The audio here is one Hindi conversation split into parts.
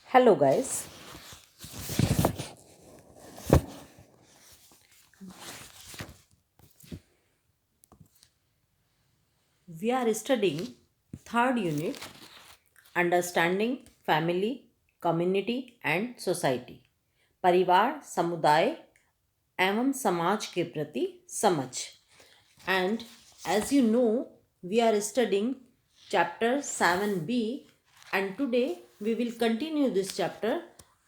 Hello, guys. We are studying third unit Understanding Family, Community and Society. परिवार, समुदाय एवं समाज के प्रति समझ. And as you know, we are studying chapter 7b, and today we will continue this chapter.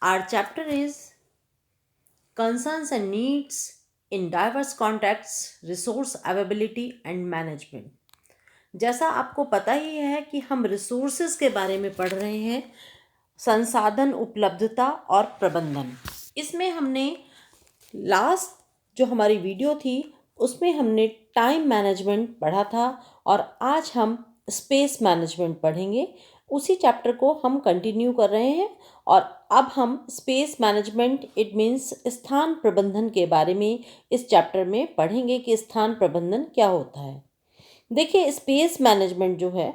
Our chapter is Concerns and Needs in Diverse Contexts, Resource Availability and Management. जैसा आपको पता ही है कि हम रिसोर्सेज के बारे में पढ़ रहे हैं, संसाधन उपलब्धता और प्रबंधन. इसमें हमने लास्ट जो हमारी वीडियो थी उसमें हमने टाइम मैनेजमेंट पढ़ा था और आज हम स्पेस मैनेजमेंट पढ़ेंगे. उसी चैप्टर को हम कंटिन्यू कर रहे हैं और अब हम स्पेस मैनेजमेंट इट मीन्स स्थान प्रबंधन के बारे में इस चैप्टर में पढ़ेंगे कि स्थान प्रबंधन क्या होता है. देखिए, स्पेस मैनेजमेंट जो है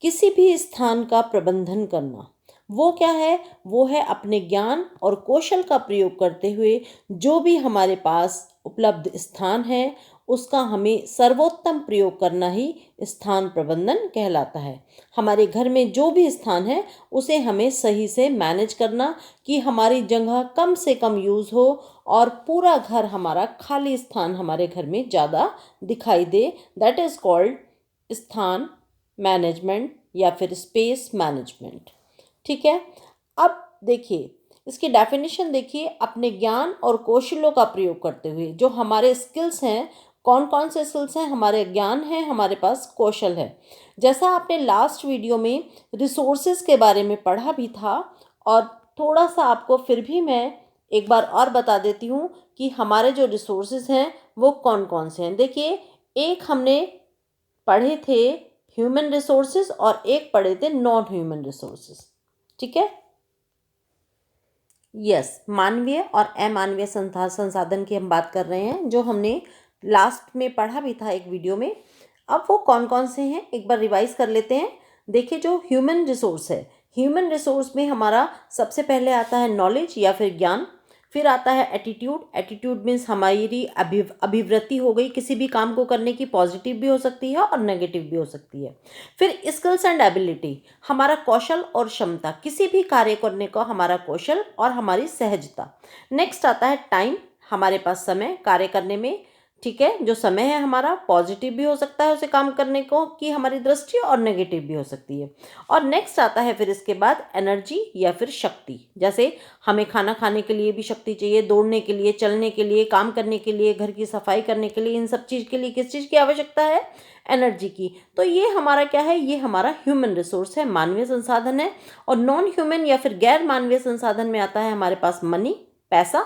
किसी भी स्थान का प्रबंधन करना, वो क्या है? वो है अपने ज्ञान और कौशल का प्रयोग करते हुए जो भी हमारे पास उपलब्ध स्थान है उसका हमें सर्वोत्तम प्रयोग करना ही स्थान प्रबंधन कहलाता है. हमारे घर में जो भी स्थान है उसे हमें सही से मैनेज करना कि हमारी जगह कम से कम यूज़ हो और पूरा घर हमारा खाली स्थान हमारे घर में ज़्यादा दिखाई दे. दैट इज़ कॉल्ड स्थान मैनेजमेंट या फिर स्पेस मैनेजमेंट. ठीक है. अब देखिए इसकी डेफिनेशन देखिए. अपने ज्ञान और कौशलों का प्रयोग करते हुए जो हमारे स्किल्स हैं, कौन कौन से स्किल्स हैं? हमारे ज्ञान है, हमारे पास कौशल है. जैसा आपने लास्ट वीडियो में रिसोर्सेज के बारे में पढ़ा भी था और थोड़ा सा आपको फिर भी मैं एक बार और बता देती हूँ कि हमारे जो रिसोर्सेज हैं वो कौन कौन से हैं. देखिए, एक हमने पढ़े थे ह्यूमन रिसोर्सेज और एक पढ़े थे नॉन ह्यूमन रिसोर्सेज. ठीक है. यस, मानवीय और अमानवीय संसाधन की हम बात कर रहे हैं जो हमने लास्ट में पढ़ा भी था एक वीडियो में. अब वो कौन कौन से हैं एक बार रिवाइज कर लेते हैं. देखिए, जो ह्यूमन रिसोर्स है, ह्यूमन रिसोर्स में हमारा सबसे पहले आता है नॉलेज या फिर ज्ञान. फिर आता है एटीट्यूड. एटीट्यूड मीन्स हमारी अभिवृत्ति हो गई किसी भी काम को करने की. पॉजिटिव भी हो सकती है और नेगेटिव भी हो सकती है. फिर स्किल्स एंड एबिलिटी, हमारा कौशल और क्षमता, किसी भी कार्य करने का हमारा कौशल और हमारी सहजता. नेक्स्ट आता है टाइम, हमारे पास समय कार्य करने में. ठीक है, जो समय है हमारा पॉजिटिव भी हो सकता है उसे काम करने को कि हमारी दृष्टि, और नेगेटिव भी हो सकती है. और नेक्स्ट आता है फिर इसके बाद एनर्जी या फिर शक्ति. जैसे हमें खाना खाने के लिए भी शक्ति चाहिए, दौड़ने के लिए, चलने के लिए, काम करने के लिए, घर की सफाई करने के लिए. इन सब चीज़ के लिए किस चीज़ की आवश्यकता है? एनर्जी की. तो ये हमारा क्या है? ये हमारा ह्यूमन रिसोर्स है, मानवीय संसाधन है. और नॉन ह्यूमन या फिर गैर मानवीय संसाधन में आता है हमारे पास मनी, पैसा,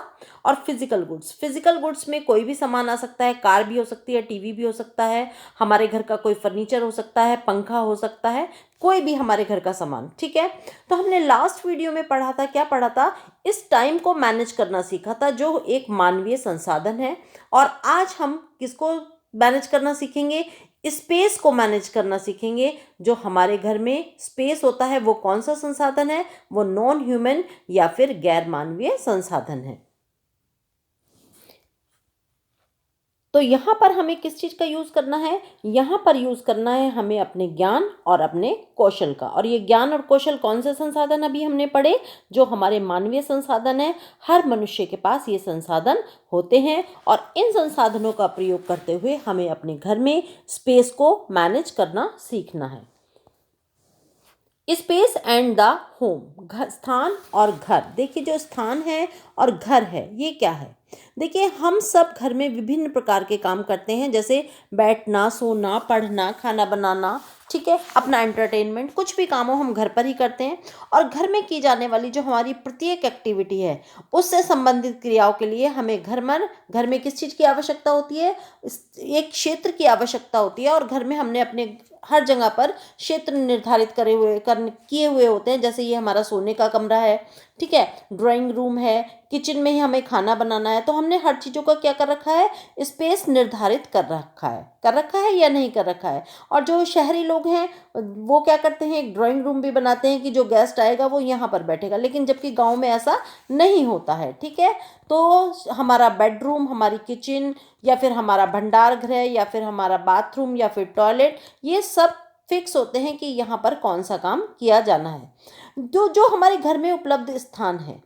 और फिजिकल गुड्स. फिजिकल गुड्स में कोई भी सामान आ सकता है. कार भी हो सकती है, टीवी भी हो सकता है, हमारे घर का कोई फर्नीचर हो सकता है, पंखा हो सकता है, कोई भी हमारे घर का सामान. ठीक है. तो हमने लास्ट वीडियो में पढ़ा था, क्या पढ़ा था? इस टाइम को मैनेज करना सीखा था जो एक मानवीय संसाधन है. और आज हम किसको मैनेज करना सीखेंगे? स्पेस को मैनेज करना सीखेंगे. जो हमारे घर में स्पेस होता है वो कौन सा संसाधन है? वो नॉन ह्यूमन या फिर गैर मानवीय संसाधन है. तो यहाँ पर हमें किस चीज़ का यूज़ करना है? यहाँ पर यूज़ करना है हमें अपने ज्ञान और अपने कौशल का. और ये ज्ञान और कौशल कौन से संसाधन अभी हमने पढ़े? जो हमारे मानवीय संसाधन है. हर मनुष्य के पास ये संसाधन होते हैं और इन संसाधनों का प्रयोग करते हुए हमें अपने घर में स्पेस को मैनेज करना सीखना है. स्पेस एंड द होम, घर, स्थान और घर. देखिए, जो स्थान है और घर है ये क्या है? देखिए, हम सब घर में विभिन्न प्रकार के काम करते हैं, जैसे बैठना, सोना, पढ़ना, खाना बनाना. ठीक है, अपना एंटरटेनमेंट, कुछ भी काम हो हम घर पर ही करते हैं. और घर में की जाने वाली जो हमारी प्रत्येक एक्टिविटी है उससे संबंधित क्रियाओं के लिए हमें घर में किस चीज़ की आवश्यकता होती है? एक क्षेत्र की आवश्यकता होती है. और घर में हमने अपने हर जगह पर क्षेत्र निर्धारित किए हुए होते हैं। जैसे ये हमारा सोने का कमरा है, ठीक है, ड्राइंग रूम है, किचन में ही हमें खाना बनाना है, तो हमने हर चीज़ों का क्या कर रखा है, स्पेस निर्धारित कर रखा है या नहीं कर रखा है। और जो शहरी लोग हैं वो क्या करते हैं, एक ड्राइंग रूम भी बनाते हैं कि जो गेस्ट आएगा वो यहाँ पर बैठेगा, लेकिन जबकि गांव में ऐसा नहीं होता है, ठीक है। तो हमारा बेडरूम, हमारी किचन, या फिर हमारा भंडार गृह, या फिर हमारा बाथरूम, या फिर टॉयलेट, ये सब फिक्स होते हैं कि यहाँ पर कौन सा काम किया जाना है। जो जो हमारे घर में उपलब्ध स्थान है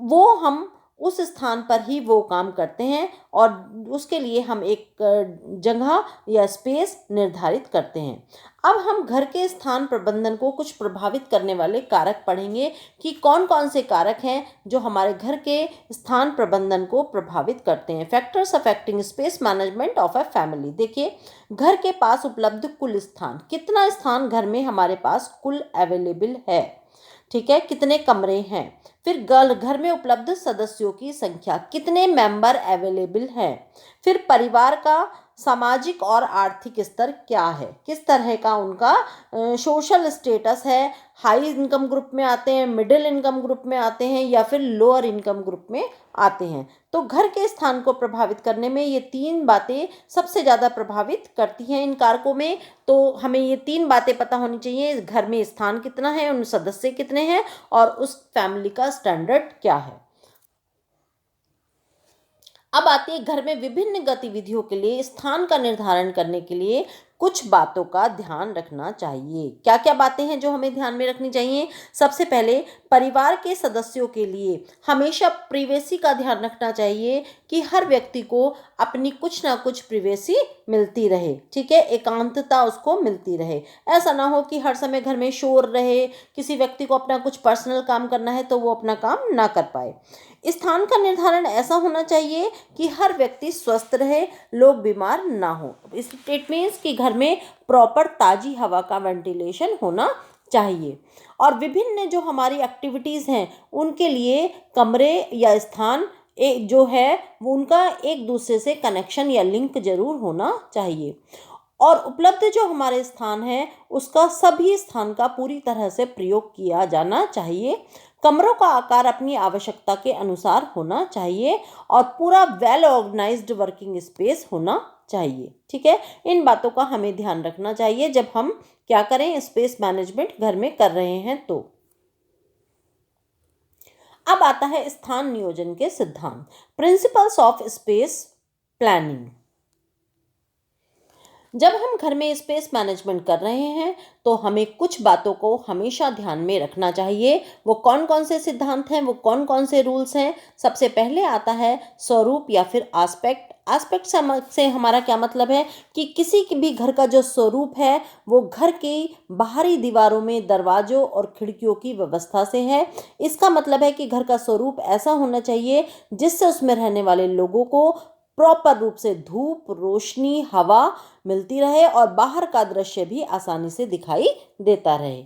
वो हम उस स्थान पर ही वो काम करते हैं, और उसके लिए हम एक जगह या स्पेस निर्धारित करते हैं। अब हम घर के स्थान प्रबंधन को कुछ प्रभावित करने वाले कारक पढ़ेंगे कि कौन कौन से कारक हैं जो हमारे घर के स्थान प्रबंधन को प्रभावित करते हैं। Factors affecting space management of a family. देखिए, घर के पास उपलब्ध कुल स्थान, कितना स्थान घर में हमारे पास कुल अवेलेबल है, ठीक है, कितने कमरे हैं। फिर घर में उपलब्ध सदस्यों की संख्या, कितने मेंबर अवेलेबल हैं। फिर परिवार का सामाजिक और आर्थिक स्तर क्या है, किस तरह का उनका सोशल स्टेटस है, हाई इनकम ग्रुप में आते हैं, मिडिल इनकम ग्रुप में आते हैं, या फिर लोअर इनकम ग्रुप में आते हैं। तो घर के स्थान को प्रभावित करने में ये 3 बातें सबसे ज़्यादा प्रभावित करती हैं इन कारकों में। तो हमें ये 3 बातें पता होनी चाहिए, घर में स्थान कितना है, उन सदस्य कितने हैं, और उस फैमिली का स्टैंडर्ड क्या है। अब आती है घर में विभिन्न गतिविधियों के लिए स्थान का निर्धारण करने के लिए कुछ बातों का ध्यान रखना चाहिए। क्या क्या बातें हैं जो हमें ध्यान में रखनी चाहिए। सबसे पहले, परिवार के सदस्यों के लिए हमेशा प्रिवेसी का ध्यान रखना चाहिए कि हर व्यक्ति को अपनी कुछ ना कुछ प्रिवेसी मिलती रहे, ठीक है, एकांतता उसको मिलती रहे। ऐसा ना हो कि हर समय घर में शोर रहे, किसी व्यक्ति को अपना कुछ पर्सनल काम करना है तो वो अपना काम ना कर पाए। स्थान का निर्धारण ऐसा होना चाहिए कि हर व्यक्ति स्वस्थ रहे, लोग बीमार ना हो। इट मीन्स कि घर में प्रॉपर ताज़ी हवा का वेंटिलेशन होना चाहिए। और विभिन्न जो हमारी एक्टिविटीज़ हैं उनके लिए कमरे या स्थान जो है वो उनका एक दूसरे से कनेक्शन या लिंक जरूर होना चाहिए। और उपलब्ध जो हमारे स्थान है उसका सभी स्थान का पूरी तरह से प्रयोग किया जाना चाहिए। कमरों का आकार अपनी आवश्यकता के अनुसार होना चाहिए, और पूरा वेल ऑर्गेनाइज्ड वर्किंग स्पेस होना चाहिए, ठीक है। इन बातों का हमें ध्यान रखना चाहिए जब हम क्या करें, स्पेस मैनेजमेंट घर में कर रहे हैं तो। अब आता है स्थान नियोजन के सिद्धांत, प्रिंसिपल्स ऑफ स्पेस प्लानिंग। जब हम घर में स्पेस मैनेजमेंट कर रहे हैं तो हमें कुछ बातों को हमेशा ध्यान में रखना चाहिए। वो कौन कौन से सिद्धांत हैं, वो कौन कौन से रूल्स हैं। सबसे पहले आता है स्वरूप या फिर एस्पेक्ट। एस्पेक्ट से हमारा क्या मतलब है कि किसी की भी घर का जो स्वरूप है वो घर की बाहरी दीवारों में दरवाजों और खिड़कियों की व्यवस्था से है। इसका मतलब है कि घर का स्वरूप ऐसा होना चाहिए जिससे उसमें रहने वाले लोगों को प्रॉपर रूप से धूप, रोशनी, हवा मिलती रहे और बाहर का दृश्य भी आसानी से दिखाई देता रहे।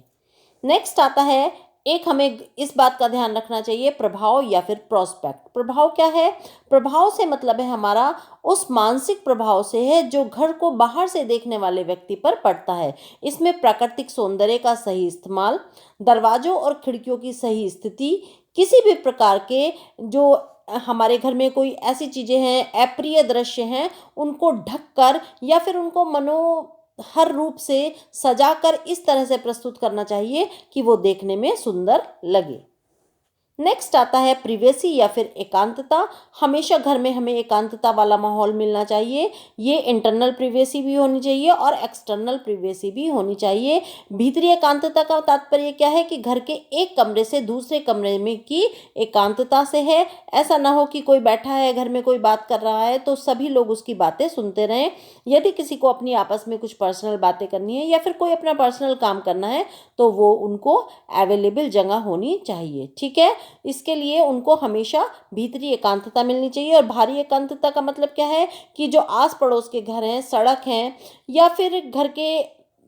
नेक्स्ट आता है, एक हमें इस बात का ध्यान रखना चाहिए, प्रभाव या फिर प्रोस्पेक्ट। प्रभाव क्या है? प्रभाव से मतलब है हमारा उस मानसिक प्रभाव से है जो घर को बाहर से देखने वाले व्यक्ति पर पड़ता है। इसमें प्राकृतिक सौंदर्य का सही इस्तेमाल, दरवाजों और खिड़कियों की सही स्थिति, किसी भी प्रकार के जो हमारे घर में कोई ऐसी चीज़ें हैं, अप्रिय दृश्य हैं, उनको ढककर या फिर उनको हर रूप से सजाकर इस तरह से प्रस्तुत करना चाहिए कि वो देखने में सुंदर लगे। नेक्स्ट आता है प्रिवेसी या फिर एकांतता। हमेशा घर में हमें एकांतता वाला माहौल मिलना चाहिए। ये इंटरनल प्रिवेसी भी होनी चाहिए और एक्सटर्नल प्रिवेसी भी होनी चाहिए। भीतरी एकांतता का तात्पर्य क्या है कि घर के एक कमरे से दूसरे कमरे में की एकांतता से है। ऐसा ना हो कि कोई बैठा है घर में, कोई बात कर रहा है तो सभी लोग उसकी बातें सुनते रहें। यदि किसी को अपनी आपस में कुछ पर्सनल बातें करनी है या फिर कोई अपना पर्सनल काम करना है तो वो उनको अवेलेबल जगह होनी चाहिए, ठीक है। इसके लिए उनको हमेशा भीतरी एकांतता मिलनी चाहिए। और बाहरी एकांतता का मतलब क्या है कि जो आस पड़ोस के घर हैं, सड़क हैं या फिर घर के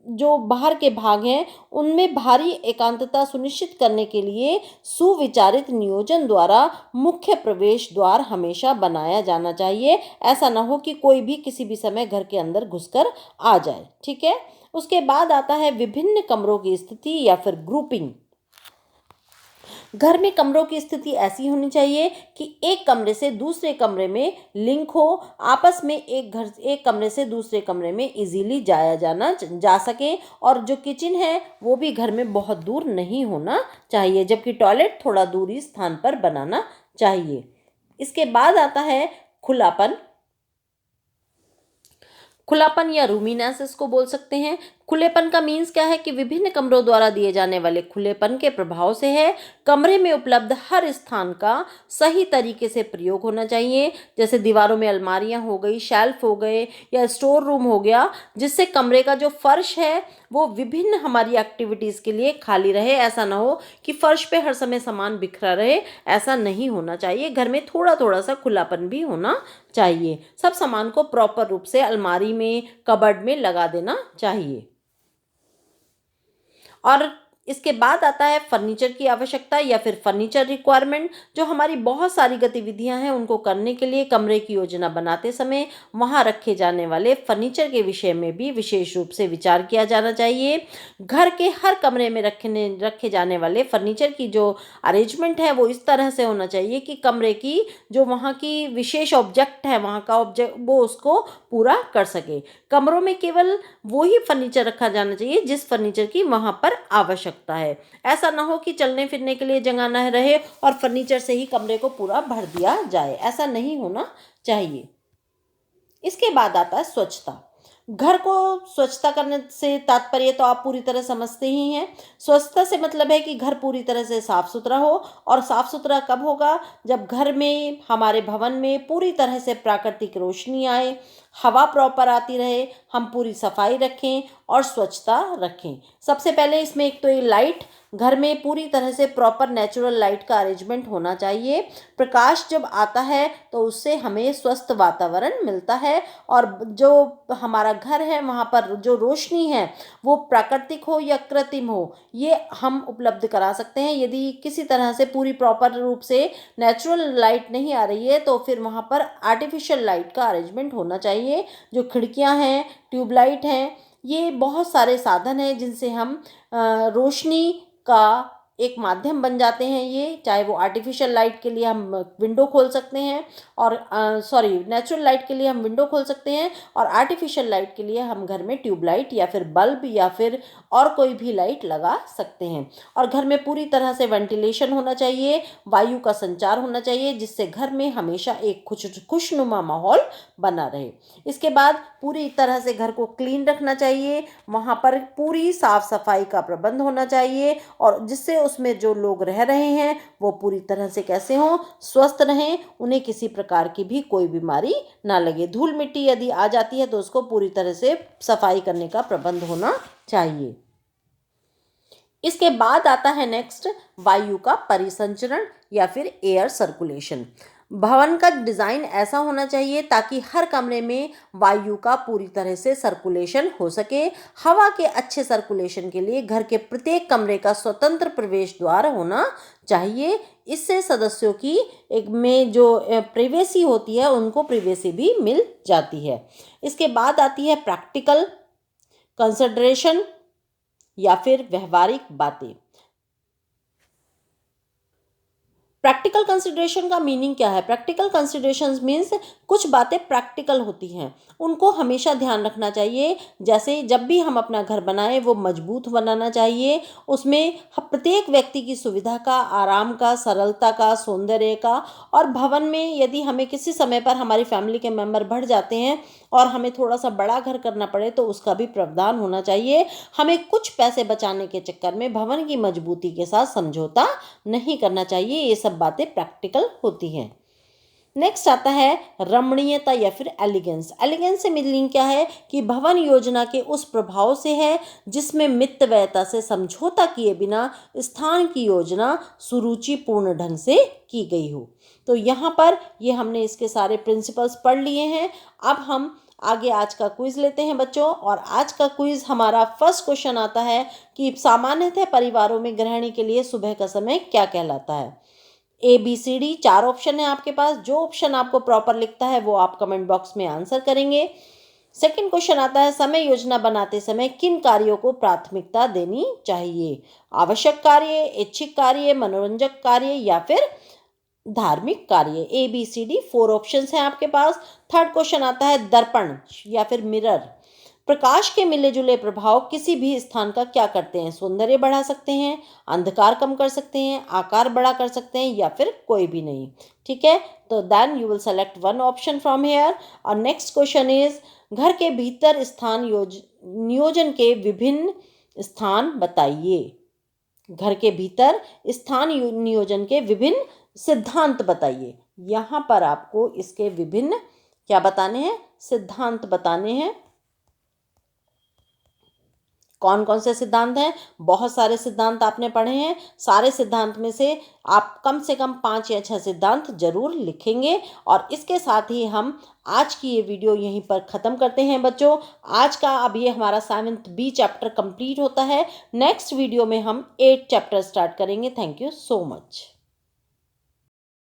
जो बाहर के भाग हैं उनमें भारी एकांतता सुनिश्चित करने के लिए सुविचारित नियोजन द्वारा मुख्य प्रवेश द्वार हमेशा बनाया जाना चाहिए। ऐसा ना हो कि कोई भी किसी भी समय घर के अंदर घुसकर आ जाए, ठीक है। उसके बाद आता है विभिन्न कमरों की स्थिति या फिर ग्रुपिंग। घर में कमरों की स्थिति ऐसी होनी चाहिए कि एक कमरे से दूसरे कमरे में लिंक हो, आपस में एक कमरे से दूसरे कमरे में इजीली जा सके, और जो किचन है वो भी घर में बहुत दूर नहीं होना चाहिए, जबकि टॉयलेट थोड़ा दूरी स्थान पर बनाना चाहिए। इसके बाद आता है खुलापन। खुलापन या रूमीनेस इसको बोल सकते हैं। खुलेपन का मीन्स क्या है कि विभिन्न कमरों द्वारा दिए जाने वाले खुलेपन के प्रभाव से है कमरे में उपलब्ध हर स्थान का सही तरीके से प्रयोग होना चाहिए। जैसे दीवारों में अलमारियां हो गई, शेल्फ हो गए या स्टोर रूम हो गया, जिससे कमरे का जो फर्श है वो विभिन्न हमारी एक्टिविटीज़ के लिए खाली रहे। ऐसा ना हो कि फर्श पे हर समय सामान बिखरा रहे, ऐसा नहीं होना चाहिए। घर में थोड़ा थोड़ा सा खुलापन भी होना चाहिए। सब सामान को प्रॉपर रूप से अलमारी में, कबर्ड में लगा देना चाहिए। और इसके बाद आता है फर्नीचर की आवश्यकता या फिर फर्नीचर रिक्वायरमेंट। जो हमारी बहुत सारी गतिविधियां हैं उनको करने के लिए कमरे की योजना बनाते समय वहां रखे जाने वाले फर्नीचर के विषय में भी विशेष रूप से विचार किया जाना चाहिए। घर के हर कमरे में रखे जाने वाले फर्नीचर की जो अरेंजमेंट है वो इस तरह से होना चाहिए कि कमरे की जो वहाँ की विशेष ऑब्जेक्ट है, वहाँ का ऑब्जेक्ट, वो उसको पूरा कर सके। कमरों में केवल वो ही फर्नीचर रखा जाना चाहिए जिस फर्नीचर की वहाँ पर आवश्यकता है। ऐसा ना हो कि चलने फिरने के लिए जगह न रहे और फर्नीचर से ही कमरे को पूरा भर दिया जाए, ऐसा नहीं होना चाहिए। इसके बाद आता है स्वच्छता। घर को स्वच्छता करने से तात्पर्य तो आप पूरी तरह समझते ही हैं। स्वच्छता से मतलब है कि घर पूरी तरह से साफ सुथरा हो। और साफ सुथरा कब होगा? जब घर में, हमारे भवन में पूरी तरह से प्राकृतिक रोशनी आए, हवा प्रॉपर आती रहे, हम पूरी सफाई रखें और स्वच्छता रखें। सबसे पहले इसमें एक तो ये लाइट, घर में पूरी तरह से प्रॉपर नेचुरल लाइट का अरेंजमेंट होना चाहिए। प्रकाश जब आता है तो उससे हमें स्वस्थ वातावरण मिलता है, और जो हमारा घर है वहाँ पर जो रोशनी है वो प्राकृतिक हो या कृत्रिम हो, ये हम उपलब्ध करा सकते हैं। यदि किसी तरह से पूरी प्रॉपर रूप से नेचुरल लाइट नहीं आ रही है तो फिर वहाँ पर आर्टिफिशियल लाइट का अरेंजमेंट होना चाहिए। जो खिड़कियाँ हैं, ट्यूबलाइट हैं, ये बहुत सारे साधन हैं जिनसे हम रोशनी का एक माध्यम बन जाते हैं। ये चाहे वो आर्टिफिशियल लाइट के लिए हम विंडो खोल सकते हैं, और नेचुरल लाइट के लिए हम विंडो खोल सकते हैं, और आर्टिफिशियल लाइट के लिए हम घर में ट्यूबलाइट या फिर बल्ब या फिर और कोई भी लाइट लगा सकते हैं। और घर में पूरी तरह से वेंटिलेशन होना चाहिए, वायु का संचार होना चाहिए, जिससे घर में हमेशा एक खुशनुमा माहौल बना रहे। इसके बाद पूरी तरह से घर को क्लीन रखना चाहिए, वहाँ पर पूरी साफ सफाई का प्रबंध होना चाहिए, और जिससे उसमें जो लोग रह रहे हैं वो पूरी तरह से कैसे हों, स्वस्थ रहें, उन्हें किसी प्रकार की भी कोई बीमारी ना लगे। धूल मिट्टी यदि आ जाती है तो उसको पूरी तरह से सफाई करने का प्रबंध होना चाहिए। इसके बाद आता है नेक्स्ट वायु का परिसंचरण या फिर एयर सर्कुलेशन। भवन का डिज़ाइन ऐसा होना चाहिए ताकि हर कमरे में वायु का पूरी तरह से सर्कुलेशन हो सके। हवा के अच्छे सर्कुलेशन के लिए घर के प्रत्येक कमरे का स्वतंत्र प्रवेश द्वार होना चाहिए। इससे सदस्यों की एक में जो प्रिवेसी होती है उनको प्रिवेसी भी मिल जाती है। इसके बाद आती है प्रैक्टिकल कंसिडरेशन या फिर व्यवहारिक बातें। प्रैक्टिकल कंसिडरेशन का मीनिंग क्या है? प्रैक्टिकल कंसिडरेशंस मीन्स कुछ बातें प्रैक्टिकल होती हैं, उनको हमेशा ध्यान रखना चाहिए। जैसे जब भी हम अपना घर बनाएं वो मजबूत बनाना चाहिए, उसमें प्रत्येक व्यक्ति की सुविधा का, आराम का, सरलता का, सौंदर्य का। और भवन में यदि हमें किसी समय पर हमारी फैमिली के मेंबर बढ़ जाते हैं और हमें थोड़ा सा बड़ा घर करना पड़े तो उसका भी प्रावधान होना चाहिए। हमें कुछ पैसे बचाने के चक्कर में भवन की मजबूती के साथ समझौता नहीं करना चाहिए। ये सब बातें प्रैक्टिकल होती हैं। नेक्स्ट आता है रमणीयता या फिर एलिगेंस। एलिगेंस से मीनिंग क्या है कि भवन योजना के उस प्रभाव से है जिसमें मितव्ययता से समझौता किए बिना स्थान की योजना सुरुचिपूर्ण ढंग से की गई हो। तो यहाँ पर ये हमने इसके सारे प्रिंसिपल्स पढ़ लिए हैं। अब हम आगे आज का क्विज लेते हैं बच्चों। और आज का क्विज हमारा फर्स्ट क्वेश्चन आता है कि सामान्यतः परिवारों में गृहिणी के लिए सुबह का समय क्या कहलाता है? ABCD 4 ऑप्शन है आपके पास। जो ऑप्शन आपको प्रॉपर लिखता है वो आप कमेंट बॉक्स में आंसर करेंगे। सेकंड क्वेश्चन आता है, समय योजना बनाते समय किन कार्यों को प्राथमिकता देनी चाहिए? आवश्यक कार्य, ऐच्छिक कार्य, मनोरंजक कार्य या फिर धार्मिक कार्य? ABCD 4 ऑप्शंस हैं आपके पास। थर्ड क्वेश्चन आता है, दर्पण या फिर मिरर प्रकाश के मिले जुले प्रभाव किसी भी स्थान का क्या करते हैं? सौंदर्य बढ़ा सकते हैं, अंधकार कम कर सकते हैं, आकार बड़ा कर सकते हैं या फिर कोई भी नहीं। ठीक है, तो then you will select one option from here. और नेक्स्ट क्वेश्चन इज, घर के भीतर स्थान नियोजन के विभिन्न स्थान बताइए। घर के भीतर स्थान नियोजन के विभिन्न सिद्धांत बताइए। यहाँ पर आपको इसके विभिन्न क्या बताने हैं? सिद्धांत बताने हैं। कौन कौन से सिद्धांत हैं? बहुत सारे सिद्धांत आपने पढ़े हैं। सारे सिद्धांत में से आप कम से कम 5 या 6 सिद्धांत जरूर लिखेंगे। और इसके साथ ही हम आज की ये वीडियो यहीं पर ख़त्म करते हैं बच्चों। आज का अब ये हमारा 7th B चैप्टर कंप्लीट होता है। नेक्स्ट वीडियो में हम 8th चैप्टर स्टार्ट करेंगे। Thank you so much.